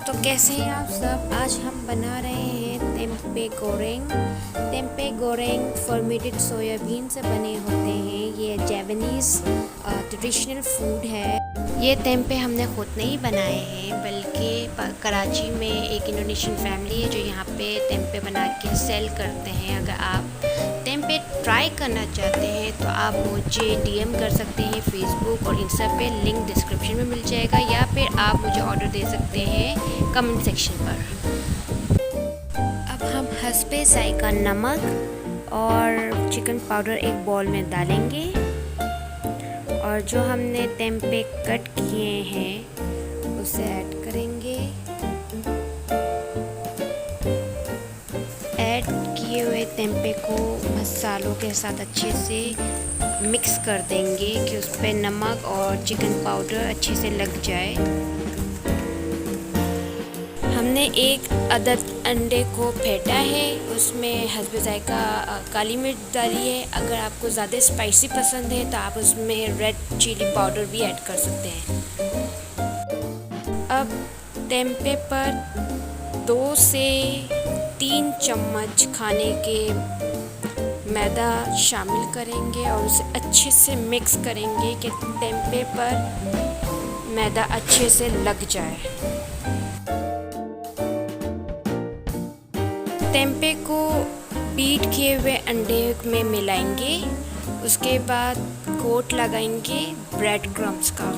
तो कैसे हैं आप सब। आज हम बना रहे हैं टेम्पे गोरेंग। टेम्पे गोरेंग फर्मेटेड सोयाबीन से बने होते हैं। ये जावानीज़ ट्रेडिशनल फूड है। ये टेम्पे हमने खुद नहीं बनाए हैं, बल्कि कराची में एक इंडोनेशियन फैमिली है जो यहाँ पे टेम्पे बना के सेल करते हैं। अगर आप टेम्पे ट्राई करना चाहते हैं तो आप मुझे डीएम कर सकते हैं फेसबुक और इंस्टा पे, लिंक डिस्क्रिप्शन में मिल जाएगा, या फिर आप मुझे ऑर्डर दे सकते हैं कमेंट सेक्शन पर। अब हम हस्बे जायका नमक और चिकन पाउडर एक बॉल में डालेंगे और जो हमने टेम्पे कट किए हैं उसे ऐड करेंगे। ऐड किए हुए टेम्पे को मसालों के साथ अच्छे से मिक्स कर देंगे कि उस पर नमक और चिकन पाउडर अच्छे से लग जाए। हमने एक अदद अंडे को फेंटा है, उसमें हस्बे जायका काली मिर्च डाली है। अगर आपको ज़्यादा स्पाइसी पसंद है तो आप उसमें रेड चिली पाउडर भी ऐड कर सकते हैं। अब टेम्पे पर 2 से 3 चम्मच खाने के मैदा शामिल करेंगे और उसे अच्छे से मिक्स करेंगे कि टेम्पे पर मैदा अच्छे से लग जाए। टेम्पे को बीट किए हुए अंडे में मिलाएंगे। उसके बाद कोट लगाएंगे ब्रेड क्रम्स का,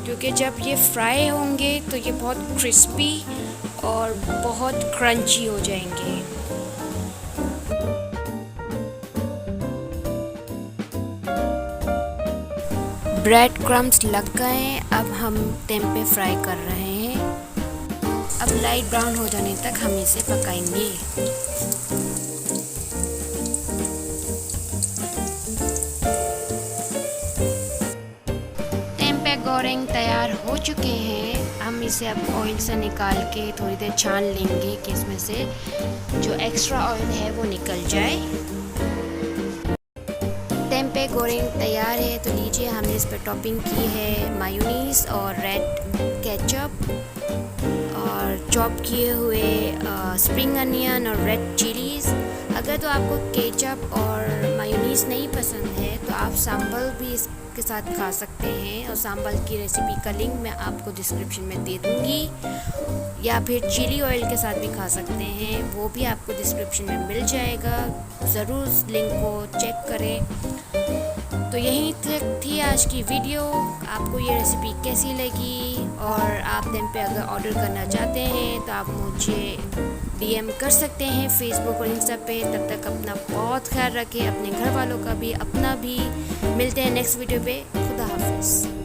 क्योंकि जब ये फ्राई होंगे तो ये बहुत क्रिस्पी और बहुत क्रंची हो जाएंगे। ब्रेड क्रम्स लग गए। अब हम टेम्पे फ्राई कर रहे हैं। अब लाइट ब्राउन हो जाने तक हम इसे पकाएंगे। टेम्पे गोरेंग तैयार हो चुके हैं। हम इसे अब ऑयल से निकाल के थोड़ी देर छान लेंगे कि इसमें से जो एक्स्ट्रा ऑयल है वो निकल जाए। टेम्पे गोरेंग तैयार है, तो लीजिए हमने इस पर टॉपिंग की है मायोनीज़ और रेड केचप और चॉप किए हुए स्प्रिंग अनियन और रेड चिलीज़। अगर तो आपको केचप और मायोनीज़ नहीं पसंद है तो आप सांबल भी इसके साथ खा सकते हैं, और सांबल की रेसिपी का लिंक मैं आपको डिस्क्रिप्शन में दे दूँगी, या फिर चिली ऑयल के साथ भी खा सकते हैं, वो भी आपको डिस्क्रिप्शन में मिल जाएगा। ज़रूर उस लिंक को चेक करें। तो यही तक थी आज की वीडियो। आपको ये रेसिपी कैसी लगी और आप टेम्पे अगर ऑर्डर करना चाहते हैं तो आप मुझे डीएम कर सकते हैं फेसबुक और इंस्टा पे। तब तक अपना बहुत ख्याल रखें, अपने घर वालों का भी, अपना भी। मिलते हैं नेक्स्ट वीडियो पे। खुदा हाफिज़।